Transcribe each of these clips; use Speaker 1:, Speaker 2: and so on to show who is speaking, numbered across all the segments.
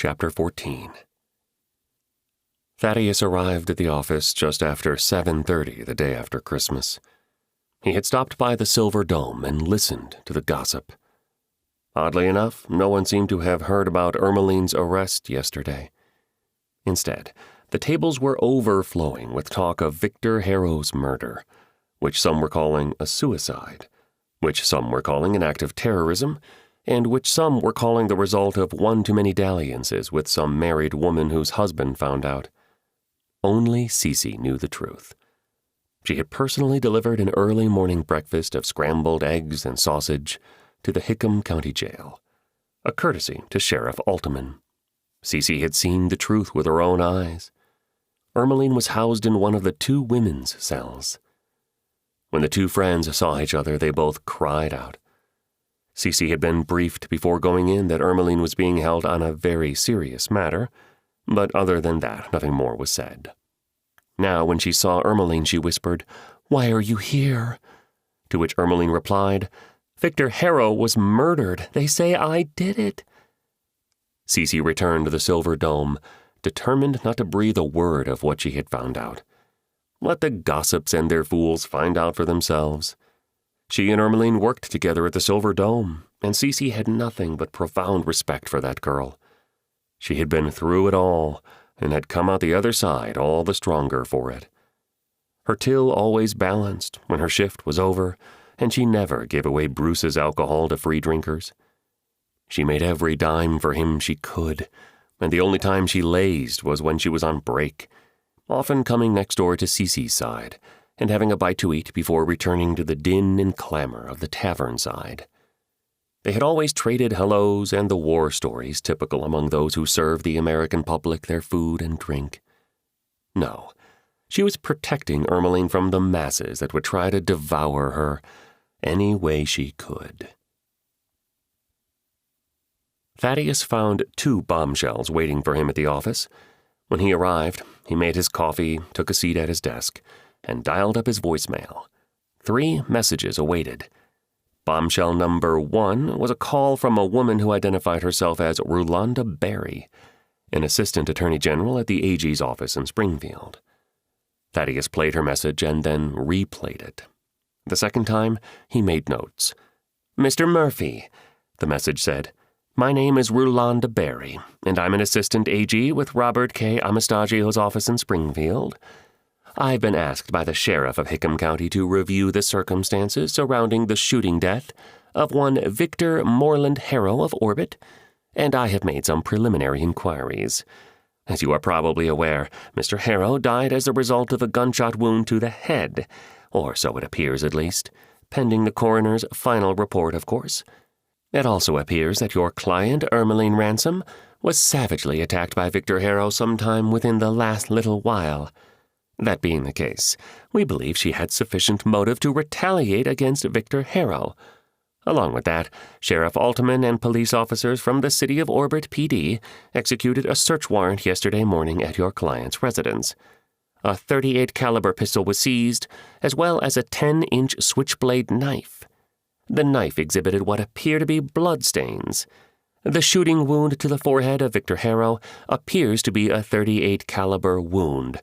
Speaker 1: Chapter 14. Thaddeus arrived at the office just after 7:30 the day after Christmas. He had stopped by the Silver Dome and listened to the gossip. Oddly enough, no one seemed to have heard about Ermeline's arrest yesterday. Instead, the tables were overflowing with talk of Victor Harrow's murder, which some were calling a suicide, which some were calling an act of terrorism, and which some were calling the result of one too many dalliances with some married woman whose husband found out. Only Cece knew the truth. She had personally delivered an early morning breakfast of scrambled eggs and sausage to the Hickam County Jail, a courtesy to Sheriff Altman. Cece had seen the truth with her own eyes. Ermeline was housed in one of the two women's cells. When the two friends saw each other, they both cried out. Cece had been briefed before going in that Ermeline was being held on a very serious matter, but other than that, nothing more was said. Now, when she saw Ermeline, she whispered, "Why are you here?" To which Ermeline replied, "Victor Harrow was murdered. They say I did it." Cece returned to the Silver Dome, determined not to breathe a word of what she had found out. Let the gossips and their fools find out for themselves. She and Ermeline worked together at the Silver Dome, and Cece had nothing but profound respect for that girl. She had been through it all, and had come out the other side all the stronger for it. Her till always balanced when her shift was over, and she never gave away Bruce's alcohol to free drinkers. She made every dime for him she could, and the only time she lazed was when she was on break, often coming next door to Cece's side and having a bite to eat before returning to the din and clamor of the tavern side. They had always traded hellos and the war stories typical among those who serve the American public their food and drink. No, she was protecting Ermeline from the masses that would try to devour her any way she could. Thaddeus found 2 bombshells waiting for him at the office. When he arrived, he made his coffee, took a seat at his desk, and dialed up his voicemail. 3 messages awaited. Bombshell number 1 was a call from a woman who identified herself as Rulonda Berry, an assistant attorney general at the AG's office in Springfield. Thaddeus played her message and then replayed it. The second time, he made notes. "Mr. Murphy," the message said, "my name is Rulonda Berry, and I'm an assistant AG with Robert K. Amastagio's office in Springfield. I've been asked by the sheriff of Hickam County to review the circumstances surrounding the shooting death of one Victor Moreland Harrow of Orbit, and I have made some preliminary inquiries. As you are probably aware, Mr. Harrow died as a result of a gunshot wound to the head, or so it appears at least, pending the coroner's final report, of course. It also appears that your client, Ermeline Ransom, was savagely attacked by Victor Harrow sometime within the last little while. That being the case, we believe she had sufficient motive to retaliate against Victor Harrow. Along with that, Sheriff Altman and police officers from the City of Orbit PD executed a search warrant yesterday morning at your client's residence. A .38 caliber pistol was seized, as well as a 10-inch switchblade knife. The knife exhibited what appear to be bloodstains. The shooting wound to the forehead of Victor Harrow appears to be a .38 caliber wound,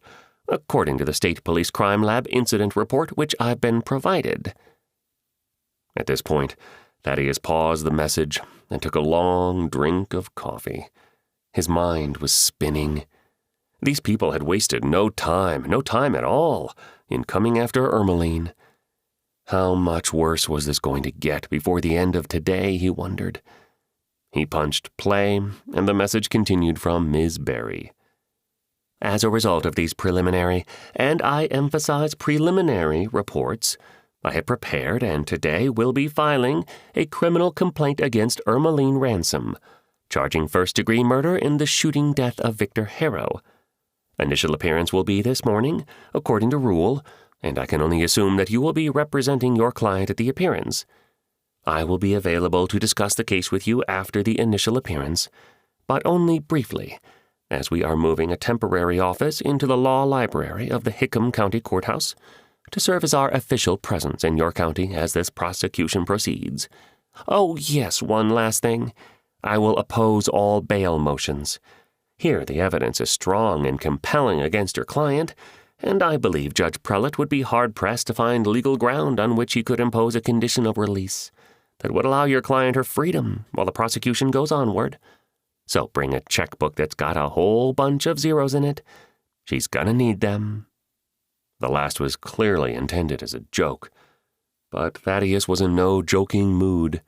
Speaker 1: according to the State Police Crime Lab incident report which I've been provided." At this point, Thaddeus paused the message and took a long drink of coffee. His mind was spinning. These people had wasted no time at all, in coming after Ermeline. How much worse was this going to get before the end of today, he wondered. He punched play, and the message continued from Ms. Berry. "As a result of these preliminary, and I emphasize preliminary, reports, I have prepared and today will be filing a criminal complaint against Ermeline Ransom, charging first-degree murder in the shooting death of Victor Harrow. Initial appearance will be this morning, according to rule, and I can only assume that you will be representing your client at the appearance. I will be available to discuss the case with you after the initial appearance, but only briefly, as we are moving a temporary office into the law library of the Hickam County Courthouse to serve as our official presence in your county as this prosecution proceeds. Oh, yes, one last thing. I will oppose all bail motions. Here the evidence is strong and compelling against your client, and I believe Judge Prelate would be hard-pressed to find legal ground on which he could impose a condition of release that would allow your client her freedom while the prosecution goes onward. So bring a checkbook that's got a whole bunch of zeros in it. She's gonna need them." The last was clearly intended as a joke, but Thaddeus was in no joking mood.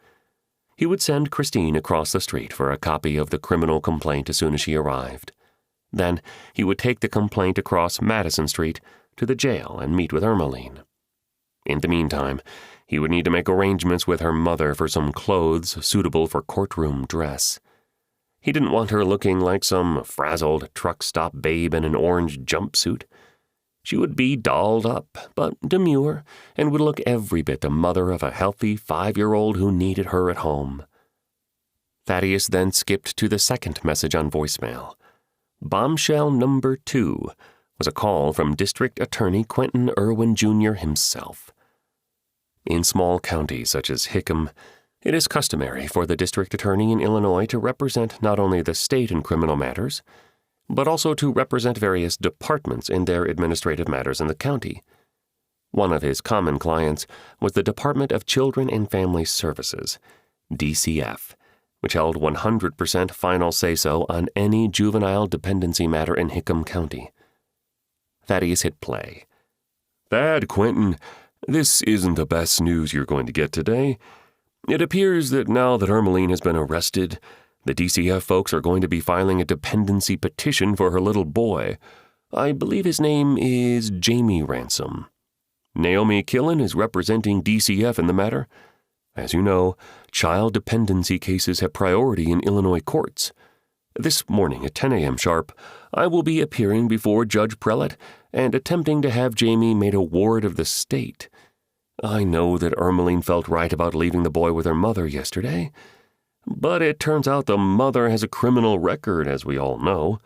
Speaker 1: He would send Christine across the street for a copy of the criminal complaint as soon as she arrived. Then he would take the complaint across Madison Street to the jail and meet with Ermeline. In the meantime, he would need to make arrangements with her mother for some clothes suitable for courtroom dress. He didn't want her looking like some frazzled truck-stop babe in an orange jumpsuit. She would be dolled up, but demure, and would look every bit the mother of a healthy 5-year-old who needed her at home. Thaddeus then skipped to the second message on voicemail. Bombshell number 2 was a call from District Attorney Quentin Irwin Jr. himself. In small counties such as Hickam, it is customary for the district attorney in Illinois to represent not only the state in criminal matters, but also to represent various departments in their administrative matters in the county. One of his common clients was the Department of Children and Family Services, DCF, which held 100% final say-so on any juvenile dependency matter in Hickam County. Thaddeus hit play. "Thad, Quentin, this isn't the best news you're going to get today. It appears that now that Ermeline has been arrested, the DCF folks are going to be filing a dependency petition for her little boy. I believe his name is Jamie Ransom. Naomi Killen is representing DCF in the matter. As you know, child dependency cases have priority in Illinois courts. This morning at 10 a.m. sharp, I will be appearing before Judge Prelate and attempting to have Jamie made a ward of the state. I know that Ermeline felt right about leaving the boy with her mother yesterday, but it turns out the mother has a criminal record, as we all know.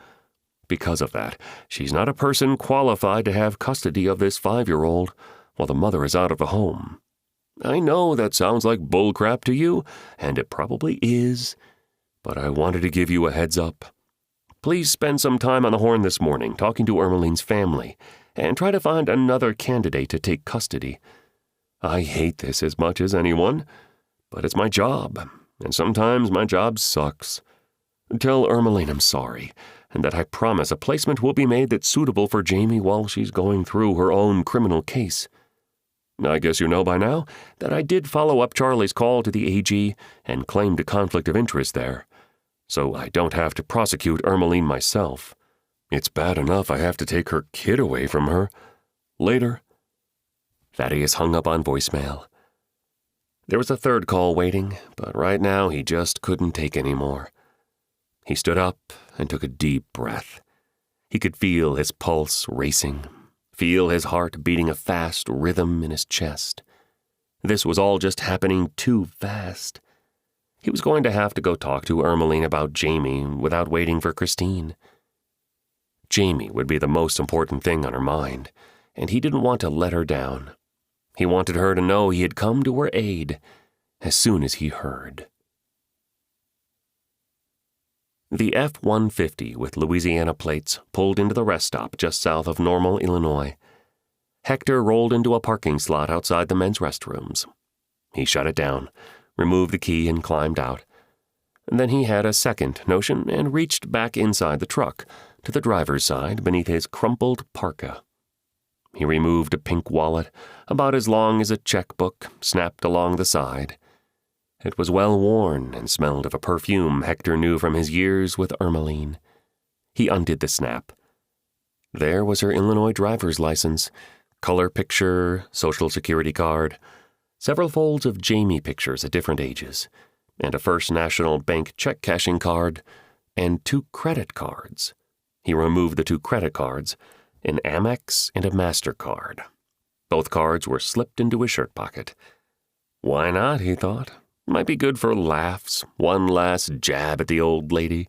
Speaker 1: Because of that, she's not a person qualified to have custody of this 5-year-old while the mother is out of the home. I know that sounds like bullcrap to you, and it probably is, but I wanted to give you a heads up. Please spend some time on the horn this morning talking to Ermeline's family and try to find another candidate to take custody. I hate this as much as anyone, but it's my job, and sometimes my job sucks. Tell Ermeline I'm sorry, and that I promise a placement will be made that's suitable for Jamie while she's going through her own criminal case. I guess you know by now that I did follow up Charlie's call to the AG and claimed a conflict of interest there, so I don't have to prosecute Ermeline myself. It's bad enough I have to take her kid away from her. Later." Thaddeus hung up on voicemail. There was a third call waiting, but right now he just couldn't take any more. He stood up and took a deep breath. He could feel his pulse racing, feel his heart beating a fast rhythm in his chest. This was all just happening too fast. He was going to have to go talk to Ermeline about Jamie without waiting for Christine. Jamie would be the most important thing on her mind, and he didn't want to let her down. He wanted her to know he had come to her aid as soon as he heard. The F-150 with Louisiana plates pulled into the rest stop just south of Normal, Illinois. Hector rolled into a parking slot outside the men's restrooms. He shut it down, removed the key, and climbed out. Then he had a second notion and reached back inside the truck to the driver's side beneath his crumpled parka. He removed a pink wallet, about as long as a checkbook, snapped along the side. It was well worn and smelled of a perfume Hector knew from his years with Ermeline. He undid the snap. There was her Illinois driver's license, color picture, social security card, several folds of Jamie pictures at different ages, and a First National Bank check cashing card, and 2 credit cards. He removed the 2 credit cards, an Amex and a MasterCard. Both cards were slipped into his shirt pocket. Why not, he thought. Might be good for laughs, one last jab at the old lady.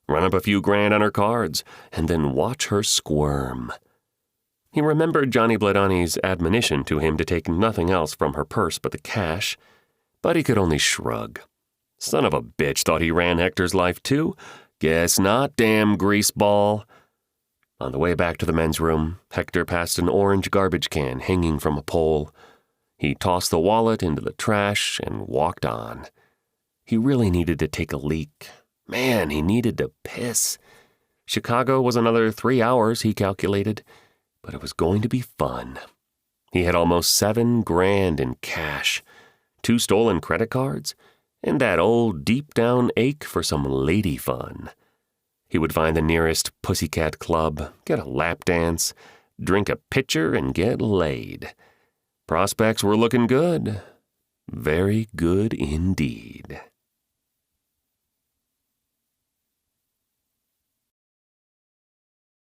Speaker 1: Run up a few grand on her cards, and then watch her squirm. He remembered Johnny Bledani's admonition to him to take nothing else from her purse but the cash, but he could only shrug. Son of a bitch thought he ran Hector's life too. Guess not, damn greaseball. On the way back to the men's room, Hector passed an orange garbage can hanging from a pole. He tossed the wallet into the trash and walked on. He really needed to take a leak. Man, he needed to piss. Chicago was another 3 hours, he calculated, but it was going to be fun. He had almost $7 grand in cash, 2 stolen credit cards, and that old deep-down ache for some lady fun. He would find the nearest pussycat club, get a lap dance, drink a pitcher, and get laid. Prospects were looking good. Very good indeed.